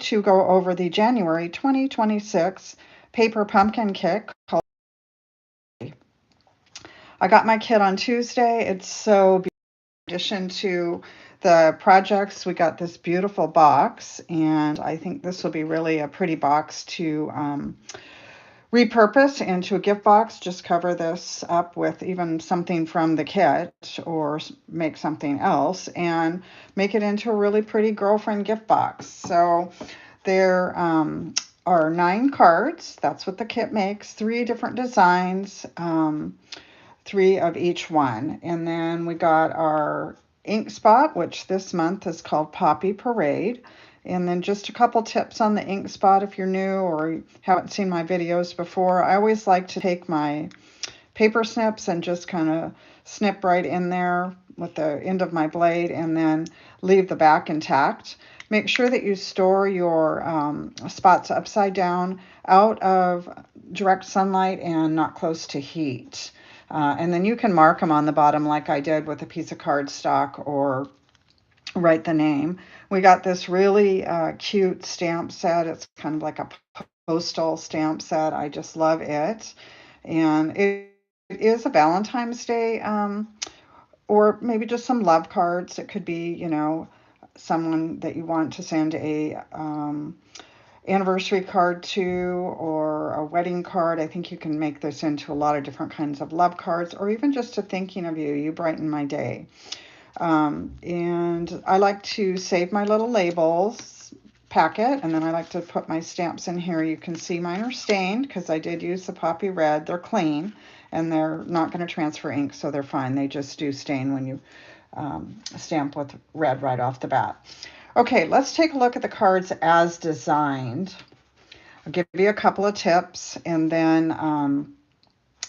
to go over the January 2026 paper pumpkin kit called. I got my kit on Tuesday. It's so beautiful. In addition to the projects, we got this beautiful box, and I think this will be really a pretty box to repurpose into a gift box. Just cover this up with even something from the kit or make something else and make it into a really pretty girlfriend gift box. So there are 9 cards. That's what the kit makes. 3 different designs, 3 of each one. And then we got our ink spot, which this month is called Poppy Parade. And then just a couple tips on the ink spot if you're new or haven't seen my videos before. I always like to take my paper snips and just kind of snip right in there with the end of my blade and then leave the back intact. Make sure that you store your spots upside down, out of direct sunlight and not close to heat. And then you can mark them on the bottom like I did with a piece of cardstock or write the name. We got this really cute stamp set. It's kind of like a postal stamp set. I just love it. And it is a Valentine's Day or maybe just some love cards. It could be, you know, someone that you want to send a anniversary card to or a wedding card. I think you can make this into a lot of different kinds of love cards or even just a thinking of you. You brighten my day. And I like to save my little labels packet, and then I like to put my stamps in here. You can see mine are stained because I did use the Poppy Red. They're clean, and they're not going to transfer ink, so they're fine. They just do stain when you stamp with red right off the bat. Okay, let's take a look at the cards as designed. I'll give you a couple of tips, and then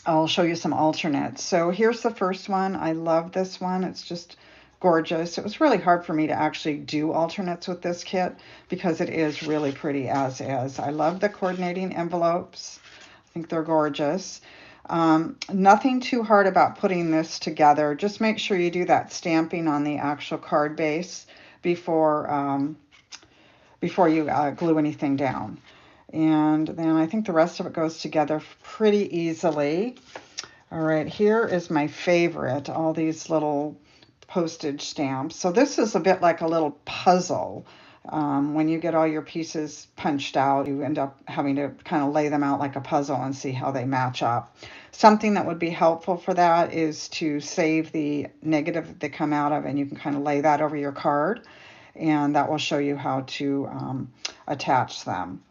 I'll show you some alternates. So here's the first one. I love this one. It's just gorgeous. It was really hard for me to actually do alternates with this kit because it is really pretty as is. I love the coordinating envelopes. I think they're gorgeous. Nothing too hard about putting this together. Just make sure you do that stamping on the actual card base before you glue anything down. And then I think the rest of it goes together pretty easily. All right, here is my favorite, all these little postage stamps. So this is a bit like a little puzzle. When you get all your pieces punched out, you end up having to kind of lay them out like a puzzle and see how they match up. Something that would be helpful for that is to save the negative that come out of, and you can kind of lay that over your card, and that will show you how to attach them.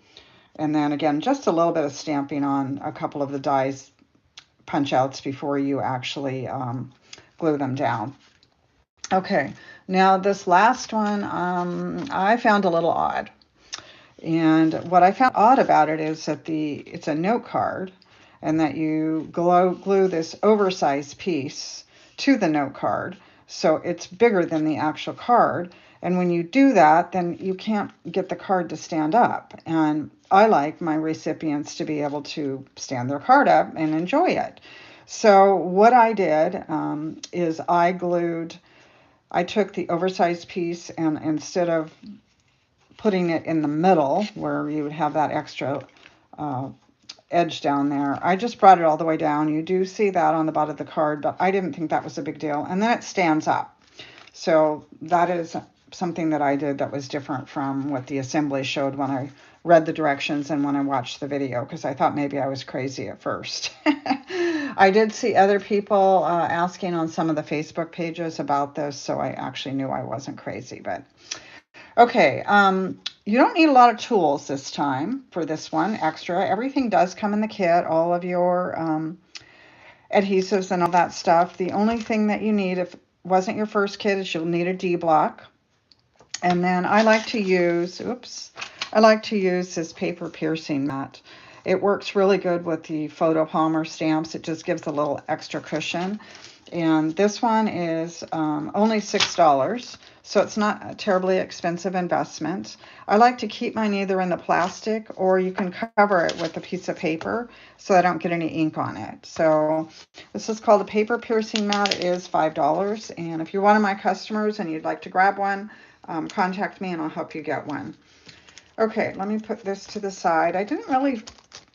And then again, just a little bit of stamping on a couple of the dies punch outs before you actually glue them down. Okay, now this last one I found a little odd. And what I found odd about it is that it's a note card and that you glue this oversized piece to the note card. So it's bigger than the actual card. And when you do that, then you can't get the card to stand up. And I like my recipients to be able to stand their card up and enjoy it. So what I did is I took the oversized piece, and instead of putting it in the middle where you would have that extra edge down there, I just brought it all the way down. You do see that on the bottom of the card, but I didn't think that was a big deal. And then it stands up. So that is something that I did that was different from what the assembly showed when I read the directions and when I watched the video, because I thought maybe I was crazy at first. I did see other people asking on some of the Facebook pages about this, so I actually knew I wasn't crazy. But okay, you don't need a lot of tools this time for this one extra. Everything does come in the kit, all of your adhesives and all that stuff. The only thing that you need, if it wasn't your first kit, is you'll need a D block. And then I like to use this paper piercing mat. It works really good with the Photo Palmer stamps. It just gives a little extra cushion. And this one is only $6, so it's not a terribly expensive investment. I like to keep mine either in the plastic, or you can cover it with a piece of paper so I don't get any ink on it. So this is called a paper piercing mat. It is $5. And if you're one of my customers and you'd like to grab one, contact me and I'll help you get one. Okay, let me put this to the side. I didn't really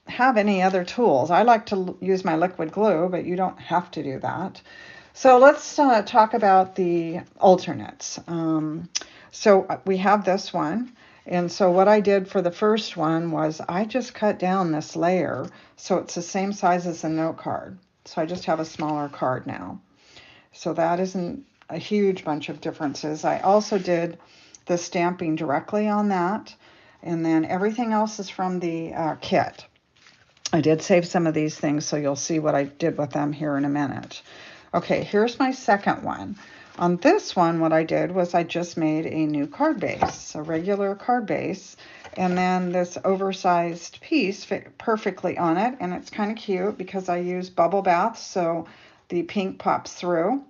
have any other tools. I like to use my liquid glue, but you don't have to do that. So let's talk about the alternates. So we have this one. And so what I did for the first one was I just cut down this layer so it's the same size as the note card. So I just have a smaller card now. So that isn't a huge bunch of differences. I also did the stamping directly on that. And then everything else is from the kit. I did save some of these things, so you'll see what I did with them here in a minute. Okay, here's my second one. On this one, what I did was I just made a new card base, a regular card base, and then this oversized piece fit perfectly on it, and it's kind of cute because I use bubble bath, so the pink pops through.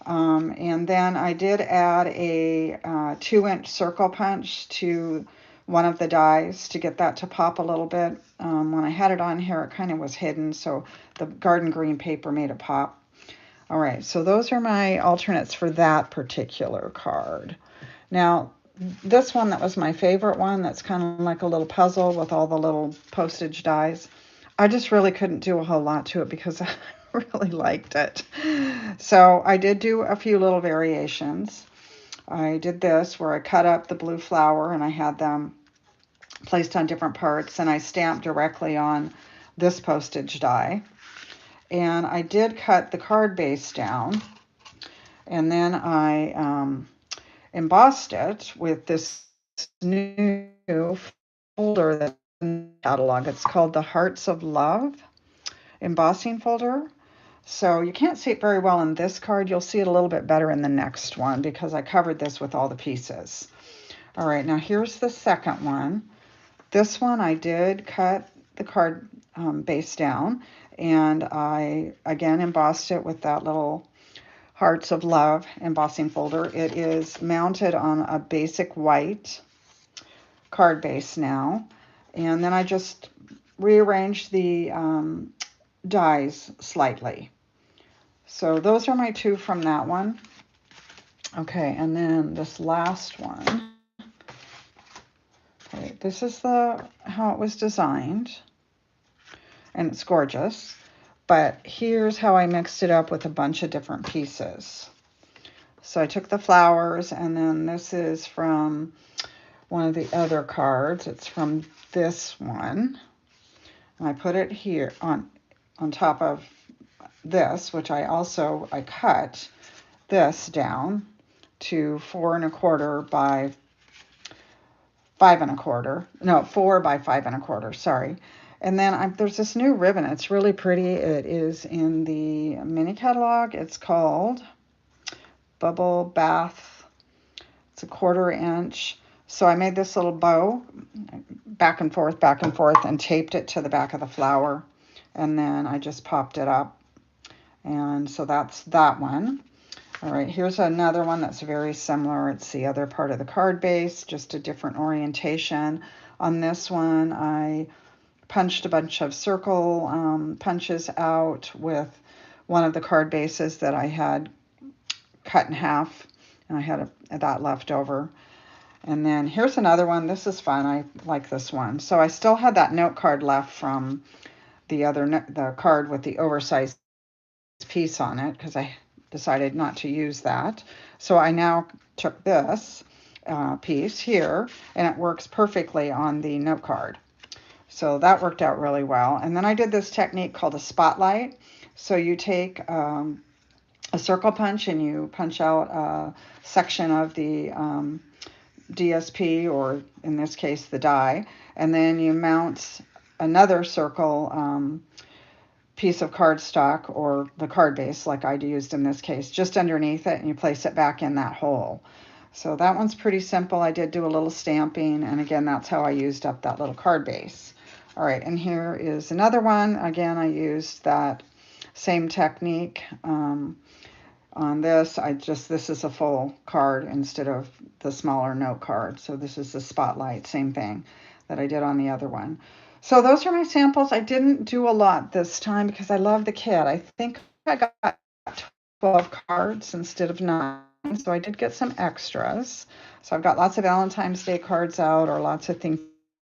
And then I did add a 2-inch circle punch to one of the dies to get that to pop a little bit. When I had it on here, it kind of was hidden, so the garden green paper made it pop. All right, so those are my alternates for that particular card. Now, this one that was my favorite one, that's kind of like a little puzzle with all the little postage dies, I just really couldn't do a whole lot to it because I really liked it. So I did do a few little variations. I did this where I cut up the blue flower and I had them placed on different parts, and I stamped directly on this postage die. And I did cut the card base down, and then I embossed it with this new folder that's in the catalog. It's called the Hearts of Love embossing folder. So you can't see it very well in this card. You'll see it a little bit better in the next one because I covered this with all the pieces. All right, now here's the second one. This one I did cut the card base down, and I again embossed it with that little Hearts of Love embossing folder. It is mounted on a basic white card base now, and then I just rearranged the dies slightly. So those are my two from that one. Okay, and then this last one. Okay, this is how it was designed, and it's gorgeous. But here's how I mixed it up with a bunch of different pieces. So I took the flowers, and then this is from one of the other cards. It's from this one. And I put it here on top of this, which I cut this down to 4 1/4 by 5 1/4. No, 4 by 5 1/4, sorry. And then there's this new ribbon. It's really pretty. It is in the mini catalog. It's called Bubble Bath. It's a 1/4 inch. So I made this little bow back and forth, and taped it to the back of the flower. And then I just popped it up. And so that's that one. All right, here's another one that's very similar. It's the other part of the card base, just a different orientation. On this one, I punched a bunch of circle punches out with one of the card bases that I had cut in half, and I had that left over. And then here's another one. This is fun. I like this one. So I still had that note card left from the card with the oversized piece on it because I decided not to use that. So I now took this piece here, and it works perfectly on the note card. So that worked out really well. And then I did this technique called a spotlight. So you take a circle punch and you punch out a section of the DSP, or in this case the die, and then you mount another circle piece of cardstock or the card base like I used in this case just underneath it, and you place it back in that hole. So that one's pretty simple. I did do a little stamping, and again, that's how I used up that little card base. All right, and here is another one. Again, I used that same technique on this. This is a full card instead of the smaller note card. So this is the spotlight, same thing that I did on the other one. So those are my samples. I didn't do a lot this time because I love the kit. I think I got 12 cards instead of 9. so I did get some extras. So I've got lots of Valentine's Day cards out, or lots of things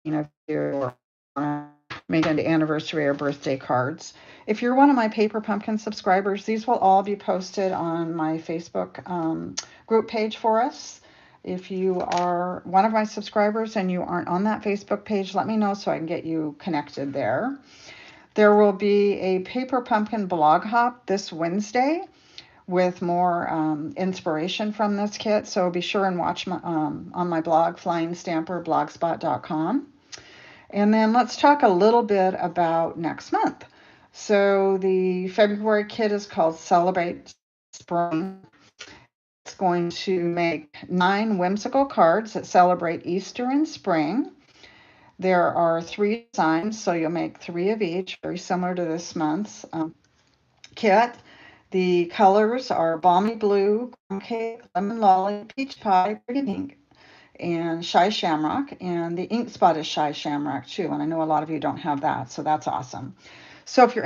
of you, or maybe an anniversary or birthday cards. If you're one of my Paper Pumpkin subscribers, these will all be posted on my Facebook group page for us. If you are one of my subscribers and you aren't on that Facebook page, let me know so I can get you connected there. There will be a Paper Pumpkin blog hop this Wednesday with more inspiration from this kit. So be sure and watch my, on my blog, flyingStamperblogspot.com. And then let's talk a little bit about next month. So the February kit is called Celebrate Spring. It's going to make 9 whimsical cards that celebrate Easter and spring. There are 3 designs, so you'll make 3 of each, very similar to this month's kit. The colors are Balmy Blue, Crumb Cake, Lemon Lolly, Peach Pie, Pretty Pink, and Shy Shamrock. And the ink spot is Shy Shamrock too, and I know a lot of you don't have that, so that's awesome. So if you're